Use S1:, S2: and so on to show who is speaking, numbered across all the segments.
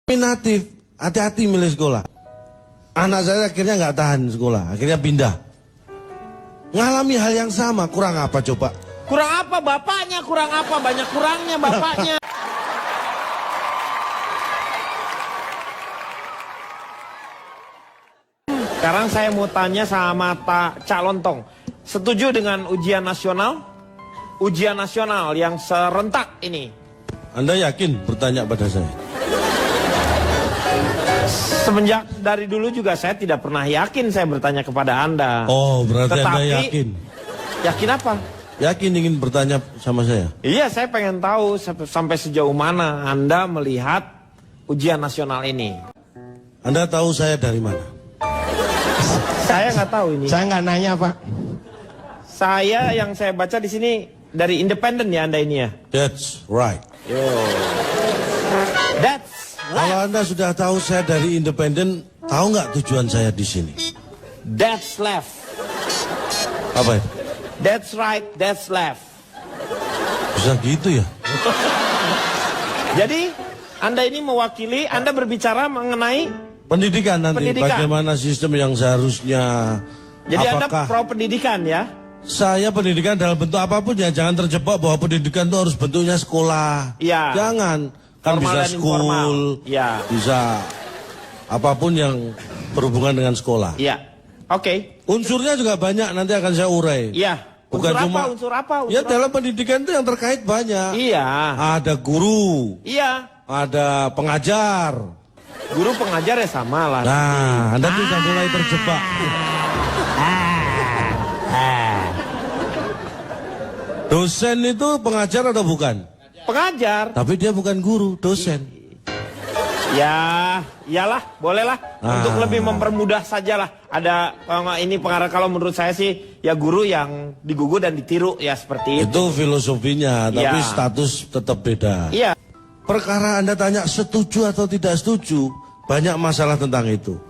S1: Diskriminatif, hati-hati milih sekolah. Anak saya akhirnya nggak tahan sekolah, akhirnya pindah. Ngalami hal yang sama, kurang apa coba?
S2: Kurang apa bapaknya, kurang apa, banyak kurangnya bapaknya. Sekarang saya mau tanya sama calon Tong. Setuju dengan ujian nasional? Ujian nasional yang serentak ini.
S1: Anda yakin bertanya pada saya?
S2: Semenjak dari dulu juga saya tidak pernah yakin saya bertanya kepada Anda.
S1: Oh, berarti
S2: Tetapi,
S1: Anda yakin?
S2: Yakin apa?
S1: Yakin ingin bertanya sama saya?
S2: Iya, saya pengen tahu sampai sejauh mana Anda melihat ujian nasional ini.
S1: Anda tahu saya dari mana?
S2: Saya nggak tahu ini.
S3: Saya nggak nanya, Pak.
S2: Saya yang saya baca di sini dari Independen ya Anda ini ya.
S1: That's right.
S2: Yo. That's
S1: Kalau Anda sudah tahu saya dari Independen, tahu nggak tujuan saya di sini?
S2: That's left.
S1: Apa itu?
S2: That's right, that's left.
S1: Bisa gitu ya?
S2: Jadi Anda ini mewakili, Anda berbicara mengenai
S1: Pendidikan nanti,
S2: pendidikan.
S1: Bagaimana sistem yang seharusnya.
S2: Jadi
S1: apakah
S2: Anda pro pendidikan ya?
S1: saya pendidikan dalam bentuk apapun ya, jangan terjebak bahwa pendidikan itu harus bentuknya sekolah.
S2: Iya.
S1: Jangan. Kan
S2: Formal
S1: bisa
S2: dan informal.
S1: school,
S2: Iya.
S1: bisa apapun yang berhubungan dengan sekolah.
S2: Iya. Oke.
S1: Unsurnya juga banyak, nanti akan saya urai.
S2: Iya.
S1: Bukan
S2: Unsur
S1: cuma
S2: apa? Unsur apa? Unsur
S1: ya
S2: apa?
S1: dalam pendidikan itu yang terkait banyak.
S2: Iya.
S1: Ada guru,
S2: Iya.
S1: ada pengajar.
S2: Guru pengajar ya sama lah.
S1: Nah, Anda sudah mulai terjebak. Dosen itu pengajar atau bukan?
S2: Pengajar.
S1: Tapi dia bukan guru, dosen.
S2: Ya, iyalah, bolehlah. Untuk lebih mempermudah sajalah. Ada ini pengarah, kalau menurut saya sih ya guru yang digugu dan ditiru ya seperti itu.
S1: Itu filosofinya, tapi
S2: Ya.
S1: status tetap beda.
S2: Iya.
S1: Perkara Anda tanya setuju atau tidak setuju, banyak masalah tentang itu.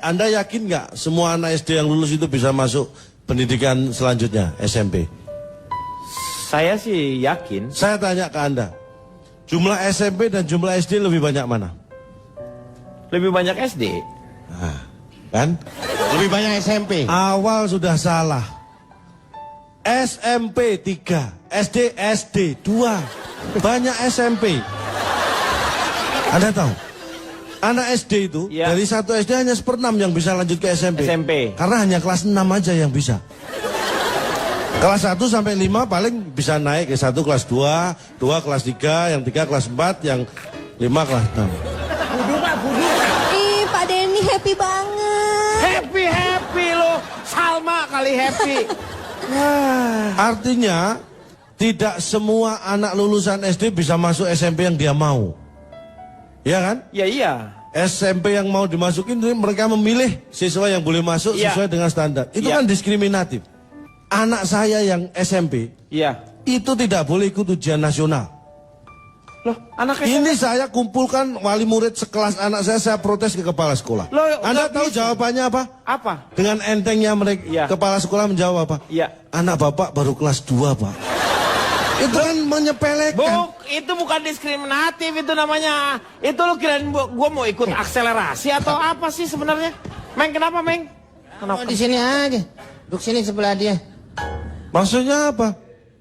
S1: Anda yakin nggak semua anak SD yang lulus itu bisa masuk pendidikan selanjutnya, SMP?
S2: Saya sih yakin.
S1: Saya tanya ke Anda, jumlah SMP dan jumlah SD lebih banyak mana?
S2: Lebih banyak SD.
S1: Nah, kan?
S3: Lebih banyak SMP.
S1: Awal sudah salah. SMP 3, SD 2, banyak SMP. Anda tahu? Anak SD itu
S2: Ya.
S1: dari satu SD hanya 1/6 yang bisa lanjut ke SMP.
S2: SMP.
S1: Karena hanya kelas 6 aja yang bisa. Kelas 1 sampai 5 paling bisa naik ke 1 kelas 2, 2 kelas 3, yang 3 kelas 4, yang 5 kelas 6.
S4: Ih, Pak Denny happy banget.
S2: Happy lo. Salma kali happy.
S1: Artinya tidak semua anak lulusan SD bisa masuk SMP yang dia mau. Ya kan?
S2: Ya iya.
S1: SMP yang mau dimasukin mereka memilih siswa yang boleh masuk
S2: Iya.
S1: sesuai dengan standar. Itu
S2: Iya.
S1: kan diskriminatif. Anak saya yang SMP
S2: Iya.
S1: itu tidak boleh ikut ujian nasional.
S2: Loh, anak
S1: Ini saya kumpulkan wali murid sekelas anak saya protes ke kepala sekolah.
S2: Loh,
S1: Anda
S2: nggak
S1: tahu
S2: bisa.
S1: jawabannya apa?
S2: Apa?
S1: Dengan entengnya mereka,
S2: Iya.
S1: kepala sekolah menjawab apa?
S2: Iya.
S1: Anak bapak baru kelas 2, Pak. Itu kan menyepelekan.
S2: Itu bukan diskriminatif itu namanya. Itu lu kirain gua mau ikut akselerasi atau apa sih sebenarnya? Meng, kenapa, Meng?
S3: Oh, di sini aja. Duduk sini sebelah dia.
S1: Maksudnya apa?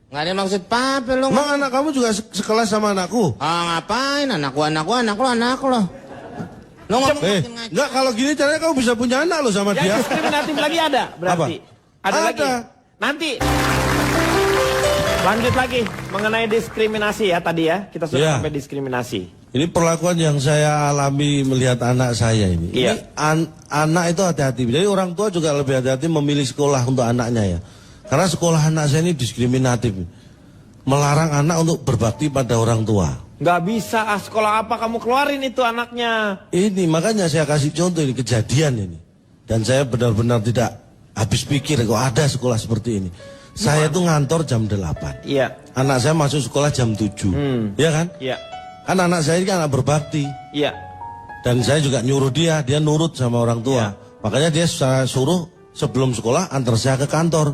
S3: Nggak ada maksud apa lo.
S1: Emang anak kamu juga sekelas sama anakku?
S3: Ah, ngapain? Anak lo. Lo ngomong ngaji.
S1: Enggak, kalau gini caranya kamu bisa punya anak lo sama dia.
S2: Yang diskriminatif lagi ada berarti.
S1: Apa?
S2: Ada lagi.
S1: Ada.
S2: Nanti lanjut lagi mengenai diskriminasi ya tadi ya. Kita sudah
S1: Iya.
S2: sampai diskriminasi.
S1: Ini perlakuan yang saya alami melihat anak saya ini.
S2: Iya.
S1: Ini anak itu hati-hati. Jadi orang tua juga lebih hati-hati memilih sekolah untuk anaknya ya. Karena sekolah anak saya ini diskriminatif. Melarang anak untuk berbakti pada orang tua.
S2: Nggak bisa sekolah apa kamu keluarin itu anaknya.
S1: Ini makanya saya kasih contoh ini kejadian ini. Dan saya benar-benar tidak habis pikir kok ada sekolah seperti ini. Saya tuh ngantor jam 8.
S2: Iya.
S1: Anak saya masuk sekolah jam 7. Iya kan?
S2: Iya.
S1: Kan anak saya ini kan anak berbakti.
S2: Iya.
S1: Dan saya juga nyuruh dia nurut sama orang tua.
S2: Iya.
S1: Makanya dia saya suruh sebelum sekolah antar saya ke kantor.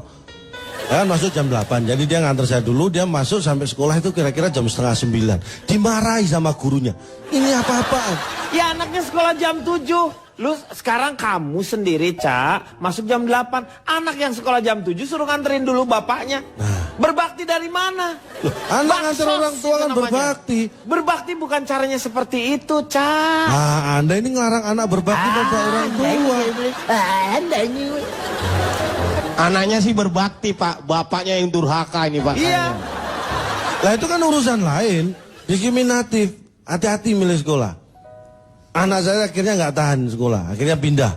S1: Kan masuk jam 8, jadi dia nganter saya dulu, dia masuk sampai sekolah itu kira-kira jam 8:30. Dimarahi sama gurunya. Ini apa-apaan?
S2: Ya anaknya sekolah jam 7. Lu sekarang kamu sendiri, Cak, masuk jam 8. Anak yang sekolah jam 7 suruh nganterin dulu bapaknya. Berbakti dari mana?
S1: Loh, anak nganter
S2: Baksos
S1: orang tua
S2: itu
S1: kan
S2: namanya.
S1: berbakti.
S2: Berbakti bukan caranya seperti itu, Cak.
S1: Ah, Anda ini ngelarang anak berbakti pada orang tua.
S2: Anda ini.
S3: Anaknya sih berbakti, Pak. Bapaknya yang durhaka ini, Pak.
S2: Iya.
S1: Lah itu kan urusan lain. Diskriminatif. Hati-hati milih sekolah. Anak saya akhirnya nggak tahan sekolah, akhirnya pindah.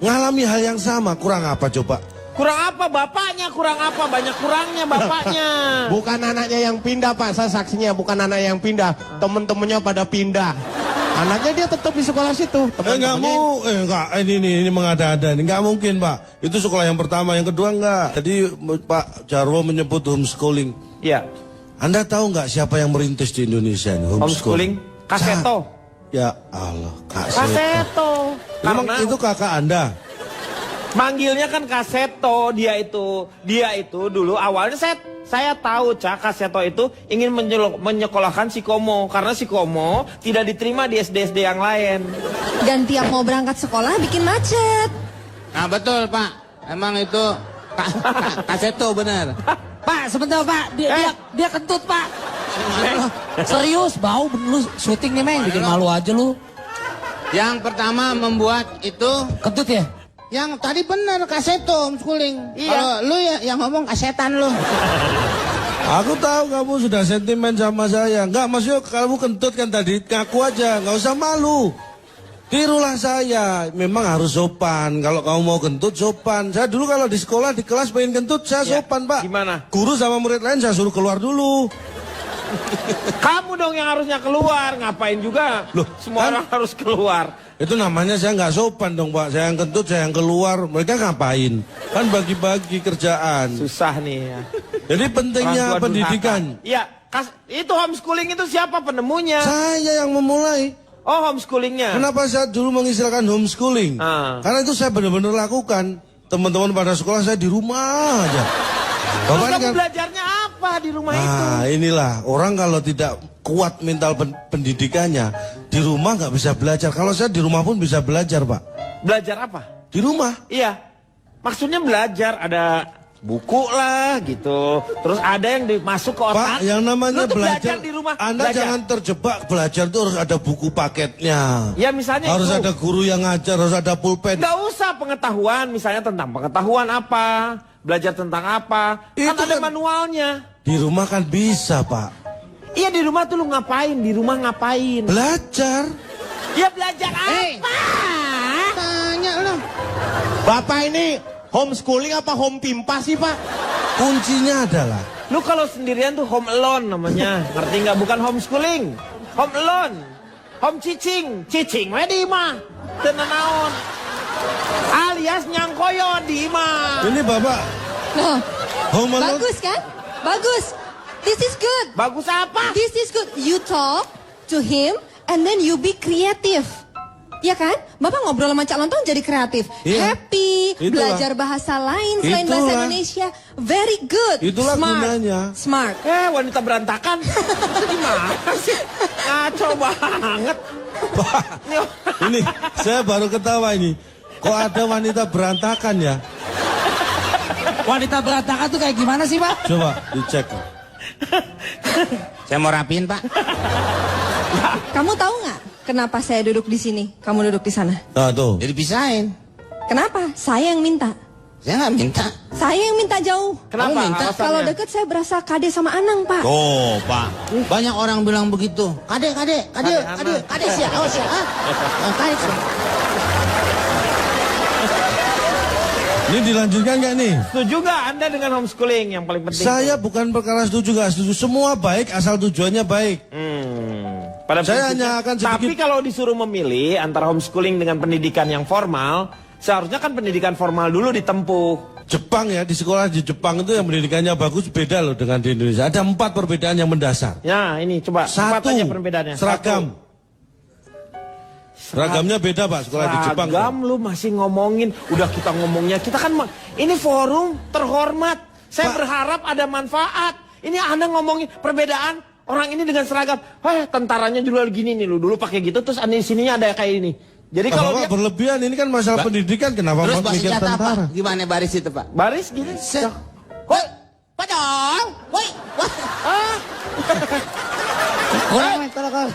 S1: Ngalami hal yang sama, kurang apa coba?
S2: Kurang apa bapaknya? Kurang apa? Banyak kurangnya bapaknya.
S3: Bukan anaknya yang pindah, Pak. Saya saksinya bukan anak yang pindah. Temen-temennya pada pindah. Anaknya dia tetap di sekolah situ.
S1: Enggak mau, enggak, ini mengada-ada, ini enggak mungkin Pak. Itu sekolah yang pertama, yang kedua enggak. Jadi Pak Jarwo menyebut homeschooling.
S2: Iya.
S1: Anda tahu nggak siapa yang merintis di Indonesia ini
S2: Homeschooling? Kaseto.
S1: Ya Allah,
S2: Kaseto.
S1: Emang
S2: Karena
S1: itu kakak Anda?
S2: manggilnya kan Kaseto. Dia itu dulu awalnya saya tahu, Cak, Kaseto itu ingin menyekolahkan si Komo karena si Komo tidak diterima di SD-SD yang lain.
S4: Dan tiap mau berangkat sekolah bikin macet.
S3: Nah, betul, Pak. Emang itu Kaseto benar.
S5: Pak, sebentar Pak, dia kentut Pak. Serius, bau bener lu syuting nih Meng, bikin malu aja lu.
S3: Yang pertama membuat itu
S5: Kentut ya?
S3: yang tadi benar Kaseto homeschooling.
S2: Iya.
S3: Kalau lu ya yang ngomong kasetan lu.
S1: Aku tahu kamu sudah sentimen sama saya. Enggak, maksudnya kamu kentut kan tadi, ngaku aja, nggak usah malu. Tirulah saya, memang harus sopan. Kalau kamu mau kentut, sopan. Saya dulu kalau di sekolah, di kelas pengen kentut, saya
S2: Ya,
S1: sopan, Pak.
S2: gimana?
S1: Guru sama murid lain saya suruh keluar dulu.
S2: Kamu dong yang harusnya keluar, ngapain juga?
S1: Loh,
S2: semua
S1: kan-
S2: orang harus keluar.
S1: Itu namanya saya nggak sopan dong, Pak. Saya yang kentut, saya yang keluar. Mereka ngapain? Kan bagi-bagi kerjaan.
S2: Susah nih ya.
S1: Jadi pentingnya
S2: Orang tua
S1: pendidikan.
S2: durhaka. Iya, itu homeschooling itu siapa penemunya?
S1: Saya yang memulai.
S2: Oh, homeschoolingnya.
S1: Kenapa saya dulu mengistilahkan homeschooling?
S2: Ah.
S1: Karena itu saya benar-benar lakukan. Teman-teman pada sekolah saya di rumah aja.
S2: Terus
S1: Bapak
S2: kamu
S1: kan,
S2: belajarnya apa di rumah itu?
S1: nah inilah orang kalau tidak kuat mental pendidikannya di rumah nggak bisa belajar. Kalau saya di rumah pun bisa belajar, Pak.
S2: Belajar apa?
S1: Di rumah.
S2: Iya. Maksudnya belajar ada buku lah gitu. Terus ada yang masuk ke otak.
S1: Pak, yang namanya
S2: Lu tuh
S1: belajar,
S2: di rumah.
S1: Anda
S2: belajar.
S1: jangan terjebak. Belajar itu harus ada buku paketnya.
S2: Ya misalnya
S1: Harus
S2: itu.
S1: ada guru yang ngajar, harus ada pulpen.
S2: Nggak usah pengetahuan, misalnya tentang pengetahuan apa, belajar tentang apa, kan
S1: Itu
S2: ada
S1: kan-
S2: manualnya.
S1: Di rumah kan bisa, Pak.
S2: Iya di rumah tuh lu ngapain? Di rumah ngapain?
S1: Belajar.
S2: Ya belajar apa?
S3: Tanya lu. Bapak ini homeschooling apa home pimpa sih, Pak?
S1: Kuncinya adalah
S2: Lu kalau sendirian tuh home alone namanya, ngerti nggak? Bukan homeschooling, home alone, home cicing, cicing we di imah, tenanaon, alias nyangkoyo di imah.
S1: ini Bapak
S4: Loh,
S1: home alone.
S4: bagus kan? Bagus. This is good.
S2: Bagus apa?
S4: This is good. You talk to him and then you be creative. Ya kan? Bapak ngobrol sama Cak Lontong jadi kreatif.
S1: Iya.
S4: Happy,
S1: Itulah.
S4: belajar bahasa lain selain bahasa
S1: Itulah.
S4: Indonesia. Very good.
S1: Itulah
S4: Smart.
S1: gunanya.
S4: Smart.
S2: Wanita berantakan. Itu gimana sih? Ngaco banget.
S1: Pak, ini saya baru ketawa ini. Kok ada wanita berantakan ya?
S5: Wanita berantakan tuh kayak gimana sih Pak?
S1: Coba dicek.
S3: Saya mau rapiin, Pak.
S4: Kamu tahu nggak kenapa saya duduk di sini? Kamu duduk di sana.
S1: Nah tuh.
S3: Jadi pisahin.
S4: Kenapa? Saya yang minta.
S3: Saya nggak minta.
S4: Saya yang minta jauh.
S2: Kenapa?
S3: minta.
S2: Alasannya?
S4: Kalau deket saya berasa kade sama Anang, Pak.
S3: Oh, Pak. Banyak orang bilang begitu. Kade sih, awas ya. Kade sih.
S1: Ini dilanjutkan nggak nih?
S2: Setuju nggak Anda dengan homeschooling yang paling penting?
S1: Saya bukan perkara setuju nggak setuju. Semua baik asal tujuannya baik.
S2: Pada
S1: Saya
S2: prinsipnya.
S1: hanya akan sedikit-
S2: Tapi kalau disuruh memilih antara homeschooling dengan pendidikan yang formal, seharusnya kan pendidikan formal dulu ditempuh.
S1: Jepang ya, di sekolah di Jepang itu yang pendidikannya bagus beda loh dengan di Indonesia. Ada 4 perbedaan yang mendasar.
S2: Ya, ini coba cepat
S1: Satu,
S2: aja perbedaannya.
S1: seragam. Seragamnya beda Pak, sekolah di Jepang.
S2: Seragam lu masih ngomongin, udah kita ngomongnya, kita kan ini forum terhormat. Saya
S1: Pak.
S2: berharap ada manfaat. Ini Anda ngomongin perbedaan orang ini dengan seragam. Tentaranya dulu gini nih, lu dulu pakai gitu, terus di sininya ada kayak ini. Jadi kalau
S1: Bapak
S2: dia
S1: berlebihan, ini kan masalah pendidikan, kenapa
S6: Terus
S1: Mas
S6: bawa
S1: mikir
S6: senjata apa?
S1: tentara?
S6: Gimana baris itu Pak?
S2: baris gini.
S6: Woi, Pak Dong. Woi, wah.
S5: Kurang nih, tolong.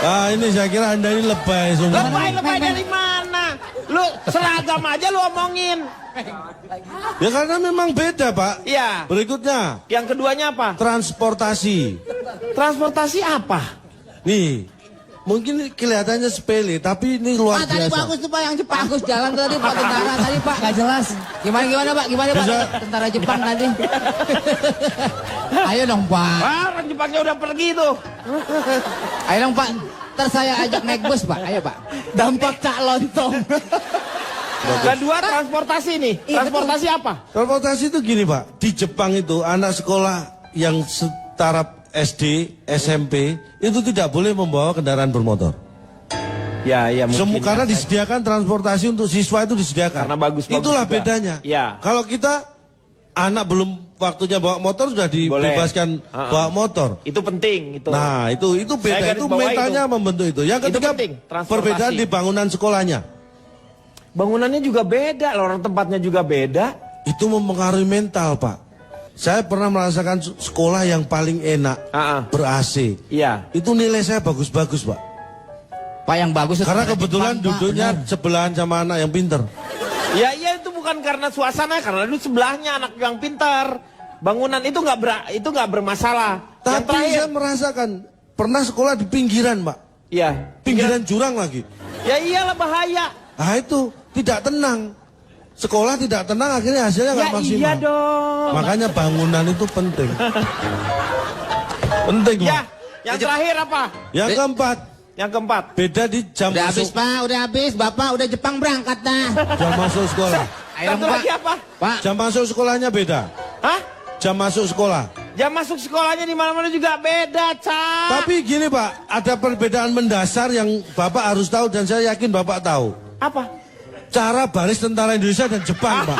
S1: Ah ini saya kira Anda ini lebay sungguh.
S2: Lebay dari mana? Lu seragam aja lu omongin.
S1: Ya karena memang beda Pak.
S2: Iya.
S1: Berikutnya,
S2: Yang keduanya apa?
S1: transportasi.
S2: Transportasi apa?
S1: Nih, mungkin kelihatannya sepele, tapi ini luar
S6: Pak tadi
S1: biasa.
S6: bagus tuh Pak yang Jepang.
S5: Bagus jalan tadi Pak tentara tadi Pak, gak jelas. Gimana Pak? Gimana Pak?
S1: Bisa.
S5: Tentara Jepang tadi. Ayo dong Pak.
S2: Orang Jepangnya udah pergi tuh.
S5: Ayo dong Pak. Ntar saya ajak naik bus Pak. Ayo Pak.
S6: Dampak cak lontong.
S2: Kedua transportasi nih. Transportasi apa?
S1: Transportasi itu gini Pak, di Jepang itu anak sekolah yang setaraf SD, SMP itu tidak boleh membawa kendaraan bermotor.
S2: Ya,
S1: Karena disediakan transportasi untuk siswa itu disediakan.
S2: Karena bagus-bagus
S1: Itulah
S2: juga.
S1: bedanya.
S2: Ya.
S1: Kalau kita anak belum waktunya bawa motor sudah dibebaskan bawa motor.
S2: Itu penting itu.
S1: Nah, itu
S2: Saya
S1: beda,
S2: garis
S1: itu
S2: bawahi
S1: mentalnya
S2: itu.
S1: membentuk itu. Yang
S2: Itu
S1: ketiga
S2: penting, transportasi.
S1: perbedaan di bangunan sekolahnya.
S2: Bangunannya juga beda, orang tempatnya juga beda.
S1: Itu mempengaruhi mental, Pak. Saya pernah merasakan sekolah yang paling enak, ber-AC.
S2: Iya.
S1: Itu nilai saya bagus-bagus, Pak.
S5: Pak yang bagus itu
S1: Karena
S5: tentara
S1: kebetulan
S5: Jepang, Pak.
S1: duduknya
S5: Benar.
S1: sebelahan sama anak yang pinter.
S2: Ya, iya itu bukan karena suasana, karena itu sebelahnya anak yang pintar. Bangunan itu nggak bermasalah. Yang
S1: Tapi
S2: terakhir,
S1: saya merasakan pernah sekolah di pinggiran, Pak.
S2: iya.
S1: Pinggiran jurang lagi.
S2: Ya iyalah bahaya.
S1: Nah itu tidak tenang. Sekolah tidak tenang akhirnya hasilnya nggak
S2: Ya
S1: maksimal.
S2: iya dong.
S1: Makanya bangunan itu penting. Penting,
S2: Ya,
S1: Pak.
S2: yang terakhir apa?
S1: Yang keempat,
S2: Yang keempat.
S1: beda di jam
S6: Udah habis
S1: masuk,
S6: Pak, udah habis. Bapak udah Jepang berangkat dah.
S1: jam masuk sekolah.
S5: Ayo
S2: Satu
S5: dong, Pak.
S2: lagi apa?
S6: Pak,
S1: Jam masuk sekolahnya beda.
S2: Hah?
S1: Jam masuk sekolah.
S2: Jam masuk sekolahnya di mana-mana juga beda, Cak.
S1: Tapi gini Pak, ada perbedaan mendasar yang Bapak harus tahu dan saya yakin Bapak tahu.
S2: Apa?
S1: Cara baris tentara Indonesia dan Jepang, Pak.